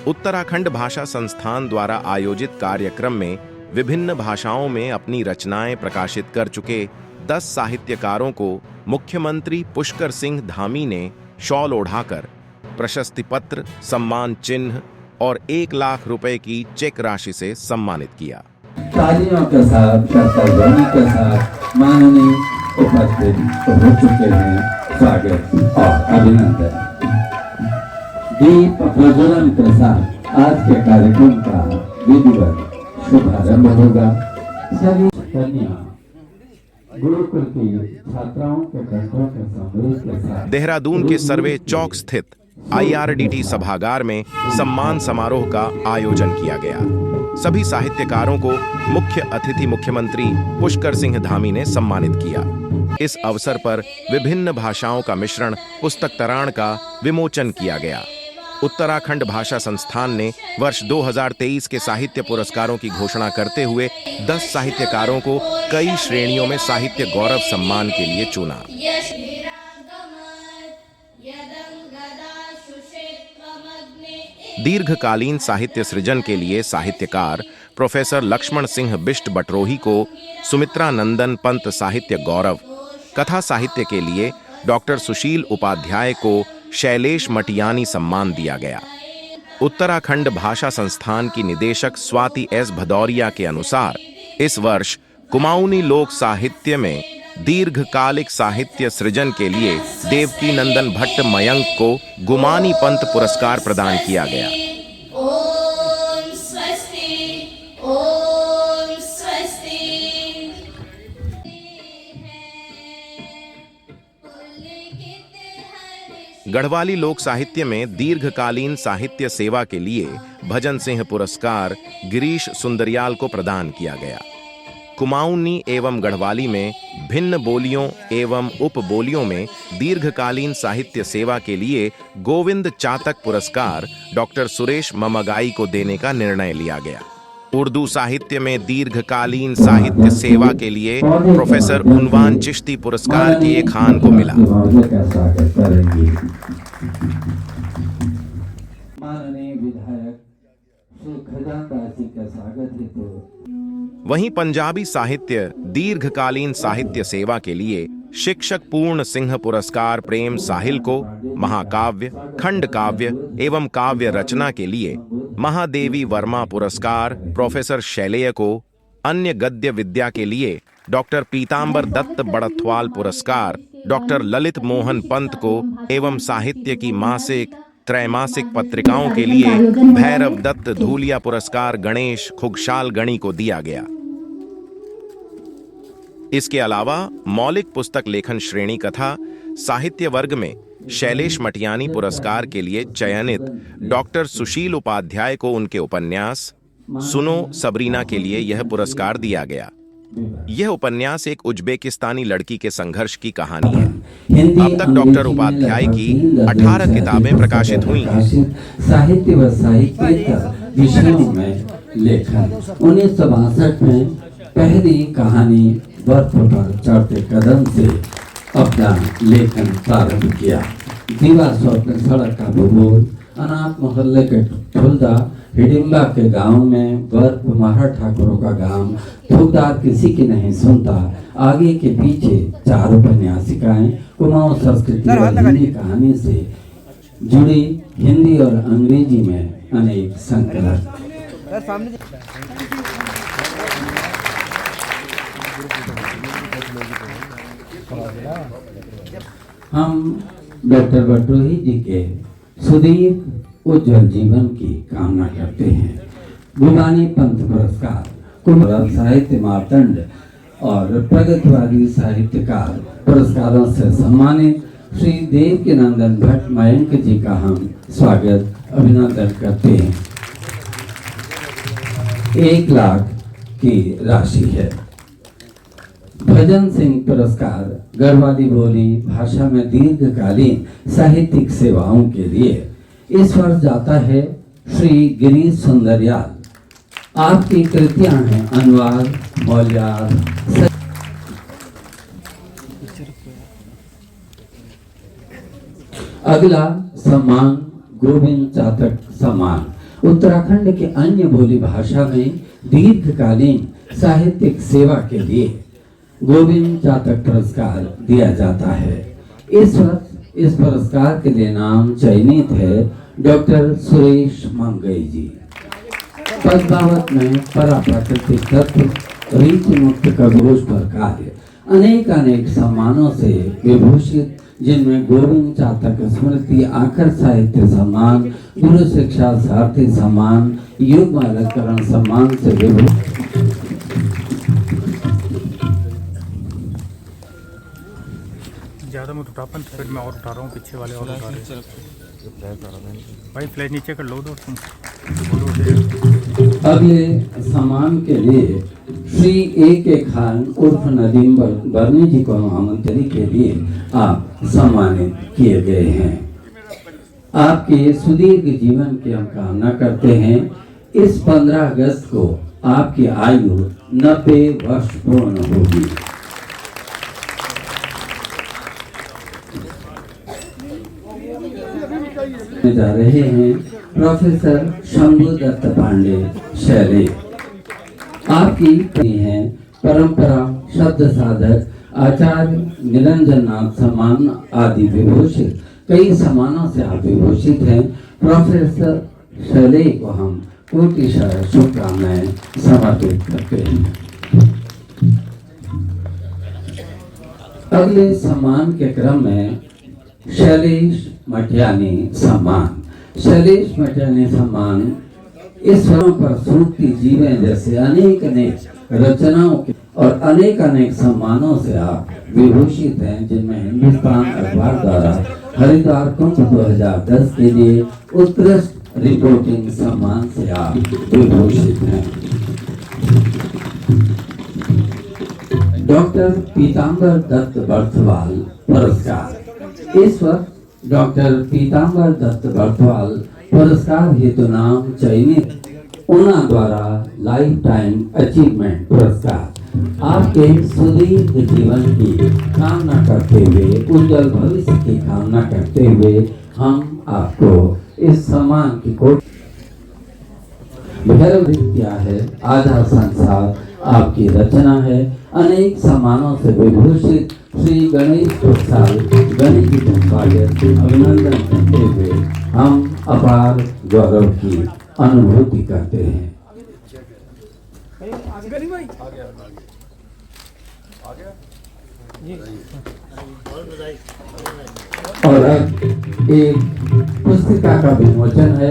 उत्तराखंड भाषा संस्थान द्वारा आयोजित कार्यक्रम में विभिन्न भाषाओं में अपनी रचनाएं प्रकाशित कर चुके 10 साहित्यकारों को मुख्यमंत्री पुष्कर सिंह धामी ने शॉल ओढ़ाकर प्रशस्ति पत्र, सम्मान चिन्ह और 1 लाख रुपए की चेक राशि से सम्मानित किया। तालियों के साथ, कर्तव्यों के साथ माननीय उपस्थित हो चुके हैं। स्वागत और अभिनंदन। दीप प्रज्वलन के साथ आज के कार्यक्रम का विधिवत शुभारंभ होगा। सभी कन्या गुरुकुल की छात्राओं के कंठों के संगीत के साथ देहरादून के सर्वे चौक स्थित IRDT सभागार में सम्मान समारोह का आयोजन किया गया। सभी साहित्यकारों को मुख्य अतिथि मुख्यमंत्री पुष्कर सिंह धामी ने सम्मानित किया। इस अवसर पर विभिन्न भाषाओं का मिश्रण पुस्तक तराण का विमोचन किया गया। उत्तराखंड भाषा संस्थान ने वर्ष 2023 के साहित्य पुरस्कारों की घोषणा करते हुए 10 साहित्यकारों को कई श्रेणियों में साहित्य गौरव सम्मान के लिए चुना। दीर्घकालीन साहित्य सृजन के लिए साहित्यकार प्रोफेसर लक्ष्मण सिंह बिष्ट बटरोही को सुमित्रा नंदन पंत साहित्य गौरव, कथा साहित्य के लिए डॉक्टर सुशील उपाध्याय को शैलेश मटियानी सम्मान दिया गया। उत्तराखंड भाषा संस्थान की निदेशक स्वाति S भदौरिया के अनुसार इस वर्ष कुमाऊनी लोक साहित्य में दीर्घकालिक साहित्य सृजन के लिए देवकी नंदन भट्ट मयंक को गुमानी पंत पुरस्कार प्रदान किया गया। गढ़वाली लोक साहित्य में दीर्घकालीन साहित्य सेवा के लिए भजन सिंह पुरस्कार गिरीश सुंदरियाल को प्रदान किया गया। कुमाऊनी एवं गढ़वाली में भिन्न बोलियों एवं उपबोलियों में दीर्घकालीन साहित्य सेवा के लिए गोविंद चातक पुरस्कार डॉक्टर सुरेश ममगाई को देने का निर्णय लिया गया। उर्दू साहित्य में दीर्घकालीन साहित्य सेवा के लिए प्रोफेसर उनवान चिश्ती पुरस्कार किए खान को मिला। माननीय विधायक श्री खजानदास जी का स्वागत हेतु वहीं पंजाबी साहित्य दीर्घकालीन साहित्य सेवा के लिए शिक्षक पूर्ण सिंह पुरस्कार प्रेम साहिल को, महाकाव्य, खंड काव्य एवं काव्य रचना के लिए महादेवी वर्मा पुरस्कार प्रोफेसर शैलेय को, अन्य गद्य विद्या के लिए डॉक्टर पीतांबर दत्त बड़थवाल पुरस्कार डॉक्टर ललित मोहन पंत को एवं साहित्य की मासिक त्रैमासिक पत्रिकाओं के लिए भैरव दत्त धूलिया पुरस्कार गणेश खुगशाल गणी को दिया गया। इसके अलावा मौलिक पुस्तक लेखन श्रेणी कथा साहित्य वर्ग में शैलेश मटियानी पुरस्कार के लिए चयनित डॉक्टर सुशील उपाध्याय को उनके उपन्यास सुनो सबरीना के लिए यह पुरस्कार दिया गया। यह उपन्यास एक उज्बेकिस्तानी लड़की के संघर्ष की कहानी है। अब तक डॉक्टर उपाध्याय की 18 किताबें प्रकाशित हुई हैं। साहित्य व साहित्य विषयों में लेखन 1962 में पहली कहानी बर्फ पर चढ़ते कदम से अपना लेखन प्रारंभ किया। दीवा स्वप्न सड़क का भूगोल, अनाथ मोहल्ले के ठुलदा, हिडिम्बा के गांव में बर्फ महारा ठाकुरों का गांव, ठुकदार किसी की नहीं सुनता, आगे के पीछे 4 उपन्यासिकाएं, कुमाऊं संस्कृति और हिंदी कहानी से जुड़ी हिंदी और अंग्रेजी में अनेक संकलन। हम डॉक्टर बटरोही जी के सुदीर्घ उज्जवल जीवन की कामना करते हैं। गुमानी पंत पुरस्कार कुमार साहित्य मार्तंड और प्रगतिवादी साहित्यकार पुरस्कारों से सम्मानित श्री देवकी नंदन भट्ट मयंक जी का हम स्वागत अभिनंदन करते हैं। 1 लाख की राशि है। भजन सिंह पुरस्कार गढ़वाली बोली भाषा में दीर्घकालीन साहित्यिक सेवाओं के लिए इस वर्ष जाता है श्री गिरीश सुंदरियाल। आपकी कृतियां हैं अनुवाद, मौल्यार्थ। अगला सम्मान गोविंद चातक सम्मान उत्तराखंड के अन्य बोली भाषा में दीर्घकालीन साहित्यिक सेवा के लिए गोविंद चातक पुरस्कार दिया जाता है। इस वर्ष इस पुरस्कार के लिए नाम चयनित है डॉक्टर सुरेश मंगई जी। पद्मावत में पराप्राकृतिक तत्व रीति मुक्त खरगोश पर कार्य अनेक सम्मानों से विभूषित, जिनमें गोविंद चातक स्मृति आखर साहित्य सम्मान, गुरु शिक्षा सारथी सम्मान, युग्म अलंकरण सम्मान से विभूषित। ज़्यादा मत उठा अपन, फिर मैं और उठा रहा हूँ, पीछे वाले और उठा रहे हैं। भाई फ्लैश नीचे कर लो दो तुम। अगले सम्मान के लिए श्री A.K. खान उर्फ नदीम बर्नी जी को आमंत्रित के लिए आप सम्मानित किए गए हैं। आपके सुदीर्घ जीवन की हम कामना करते हैं। इस 15 अगस्त को आपकी आयु 90 वर्ष पूर्ण होगी। जा रहे हैं प्रोफेसर शंभु दत्त पांडे शैले। आपकी हैं परंपरा शब्द साधक आचार्य निरंजन नाथ सम्मान आदि विभूषित, कई सम्मानों से आप विभूषित हैं। प्रोफेसर शैले को हम कोटि शुभकामनाएं समर्पित करते हैं। अगले सम्मान के क्रम में शैलेश मटियानी सम्मान। शैलेश मटियानी सम्मान इस स्वरों पर सूखती जीवें जैसे अनेक रचनाओं के और अनेक सम्मानों से आप विभूषित हैं, जिनमें हिंदुस्तान अखबार द्वारा हरिद्वार कुंभ 2010 के लिए उत्कृष्ट रिपोर्टिंग सम्मान से आप विभूषित हैं। डॉक्टर पीताम्बर दत्त बर्थवाल पुरस्कार। इस वक्त डॉक्टर पीताम्बर दत्त बर्थवाल पुरस्कार हेतु नाम चयनित उना द्वारा लाइफ टाइम अचीवमेंट पुरस्कार। आपके सुदीर्घ जीवन की कामना करते हुए, उज्जवल भविष्य की कामना करते हुए हम आपको इस सम्मान की कोटि भैरव किया है। आधा संसार आपकी रचना है। अनेक सम्मानों से विभूषित श्री गणेश प्रसाद गणेश जी अभिनंदन करते हुए हम अपार गौरव की अनुभूति करते हैं। और अब एक पुस्तिका का विमोचन है।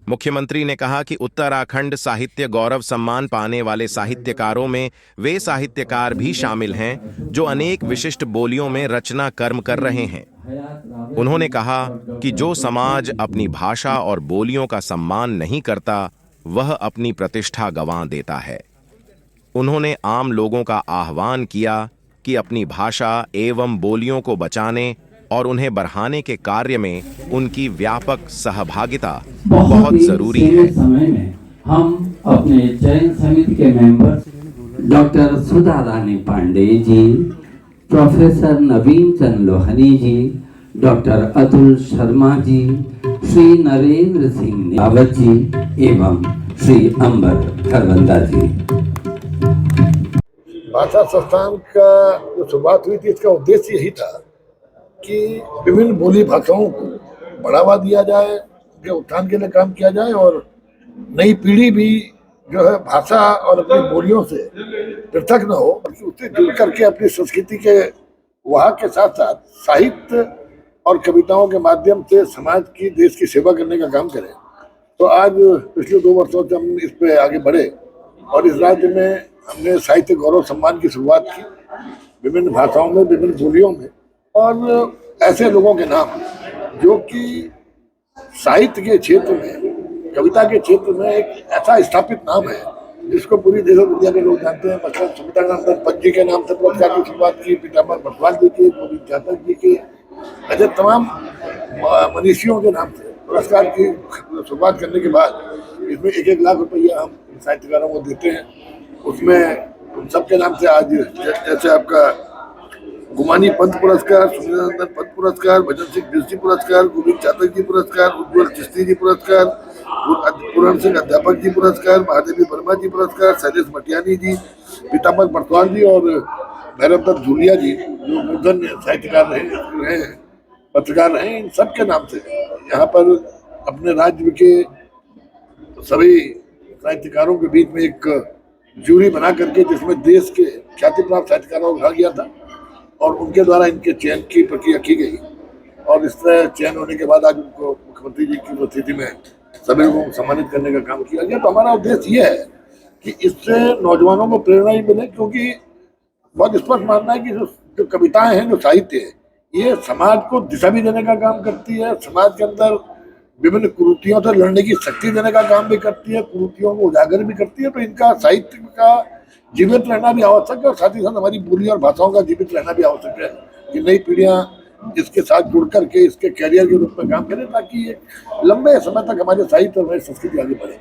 मुख्यमंत्री ने कहा कि उत्तराखंड साहित्य गौरव सम्मान पाने वाले साहित्यकारों में वे साहित्यकार भी शामिल हैं जो अनेक विशिष्ट बोलियों में रचना कर्म कर रहे हैं। उन्होंने कहा कि जो समाज अपनी भाषा और बोलियों का सम्मान नहीं करता, वह अपनी प्रतिष्ठा गंवा देता है। उन्होंने आम लोगों का आह्वान किया कि अपनी भाषा एवं बोलियों को बचाने और उन्हें बढ़ाने के कार्य में उनकी व्यापक सहभागिता बहुत जरूरी है। समय में हम अपने चयन समिति के मेंबर डॉक्टर सुधा रानी पांडे जी, प्रोफेसर नवीन चंद लोहनी जी, डॉक्टर अतुल शर्मा जी, श्री नरेंद्र सिंह रावत जी एवं श्री अंबर खरबंदा जी। भाषा संस्थान का जो शुरुआत हुई थी, इसका उद्देश्य यही था कि विभिन्न बोली भाषाओं को बढ़ावा दिया जाए, उनके उत्थान के लिए काम किया जाए और नई पीढ़ी भी जो है भाषा और अपनी बोलियों से पृथक न हो, उससे जुड़ करके अपनी संस्कृति के वहाँ के साथ साथ साहित्य और कविताओं के माध्यम से समाज की, देश की सेवा करने का काम करें। तो आज पिछले 2 वर्षों से हम इस पे आगे बढ़े और इस राज्य में हमने साहित्य गौरव सम्मान की शुरुआत की, विभिन्न भाषाओं में, विभिन्न बोलियों में, और ऐसे लोगों के नाम जो कि साहित्य के क्षेत्र में, कविता के क्षेत्र में एक ऐसा स्थापित नाम है जिसको पूरी देश और दुनिया के लोग जानते हैं। मतलब सुमित्रानंदन पंत जी के नाम से पुरस्कार की शुरुआत की, पीताम्बर बर्थवाल जी की, गोविंद चातक जी की, ऐसे तमाम मनीषियों के नाम से पुरस्कार की शुरुआत करने के बाद इसमें 1-1 लाख रुपया हम साहित्यकारों को देते हैं। उसमें उन सबके नाम से आज जैसे आपका गुमानी पंत पुरस्कार, सुनीलानंदन पंत पुरस्कार, भजन सिंह बिरसी पुरस्कार, गोविंद चातक जी पुरस्कार, उज्ज्वल चिश्ती जी पुरस्कार, पूरण सिंह अध्यापक जी पुरस्कार, महादेवी वर्मा जी पुरस्कार, शैलेश मटियानी जी, पीताम्बर बरतवाल जी और भैरव दत्त धूलिया जी जो मूर्धन्य साहित्यकार रहे हैं, पत्रकार रहे, इन सब के नाम से यहाँ पर अपने राज्य के सभी साहित्यकारों के बीच में एक जूरी बना करके, जिसमें देश के ख्याति प्राप्त साहित्यकारों को रखा गया था और उनके द्वारा इनके चयन की प्रक्रिया की गई और इस तरह चयन होने के बाद आज उनको मुख्यमंत्री जी की उपस्थिति में सभी लोगों को सम्मानित करने का काम किया गया। तो हमारा उद्देश्य ये है कि इससे नौजवानों को प्रेरणा ही मिले, क्योंकि बहुत स्पष्ट मानना है कि जो कविताएं हैं, जो साहित्य है, ये समाज को दिशा भी देने का काम करती है, समाज के अंदर विभिन्न कुरीतियों से लड़ने की शक्ति देने का काम भी करती है, कुरीतियों को उजागर भी करती है। तो इनका साहित्य का जीवित रहना भी आवश्यक है और साथ ही साथ हमारी बोली और भाषाओं का जीवित रहना भी आवश्यक है कि नई पीढ़ियां इसके साथ जुड़ करके इसके कैरियर के रूप में काम करें, ताकि ये लंबे समय तक हमारे साहित्य और हमारी संस्कृति आगे बढ़े।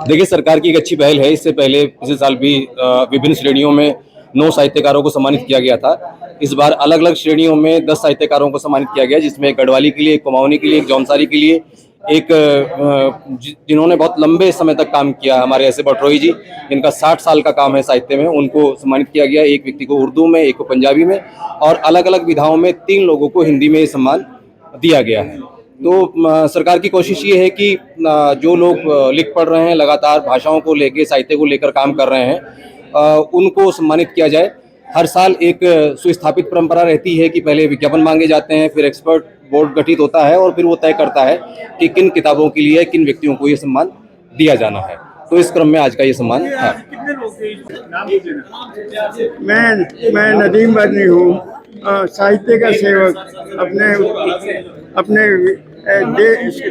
देखिए, सरकार की एक अच्छी पहल है। इससे पहले पिछले साल भी विभिन्न श्रेणियों में 9 साहित्यकारों को सम्मानित किया गया था। इस बार अलग अलग श्रेणियों में 10 साहित्यकारों को सम्मानित किया गया, जिसमें एक गढ़वाली के लिए, एक कुमाऊनी के लिए, एक जौनसारी के लिए, एक जिन्होंने बहुत लंबे समय तक काम किया, हमारे ऐसे बटरोई जी, जिनका 60 साल का काम है साहित्य में, उनको सम्मानित किया गया। एक व्यक्ति को उर्दू में, एक को पंजाबी में और अलग अलग विधाओं में 3 लोगों को हिंदी में सम्मान दिया गया है। तो सरकार की कोशिश ये है कि जो लोग लिख पढ़ रहे हैं, लगातार भाषाओं को लेकर, साहित्य को लेकर काम कर रहे हैं, उनको सम्मानित किया जाए। हर साल एक सुस्थापित परंपरा रहती है कि पहले विज्ञापन मांगे जाते हैं, फिर एक्सपर्ट बोर्ड गठित होता है और फिर वो तय करता है कि किन किताबों के लिए, किन व्यक्तियों को ये सम्मान दिया जाना है। तो इस क्रम में आज का ये सम्मान था। मैं नदीम बदनी हूँ, साहित्य का सेवक, अपने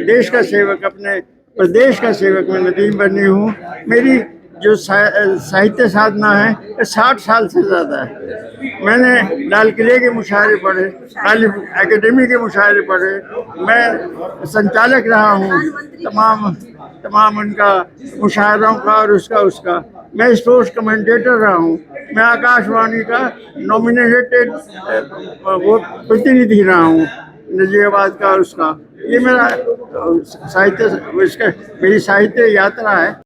देश का सेवक, अपने प्रदेश का सेवक मैं नदीम बदनी हूँ। मेरी जो साहित्य साधना है 60 साल से ज़्यादा है। मैंने लाल किले के मुशायरे पढ़े, तालिब एकेडमी के मुशायरे पढ़े, मैं संचालक रहा हूँ तमाम उनका मुशायरों का और उसका मैं स्पोर्ट्स कमेंटेटर रहा हूँ, मैं आकाशवाणी का नॉमिनेटेड वो प्रतिनिधि रहा हूँ नजीबाबाद का और उसका। ये मेरा साहित्य, मेरी साहित्य यात्रा है।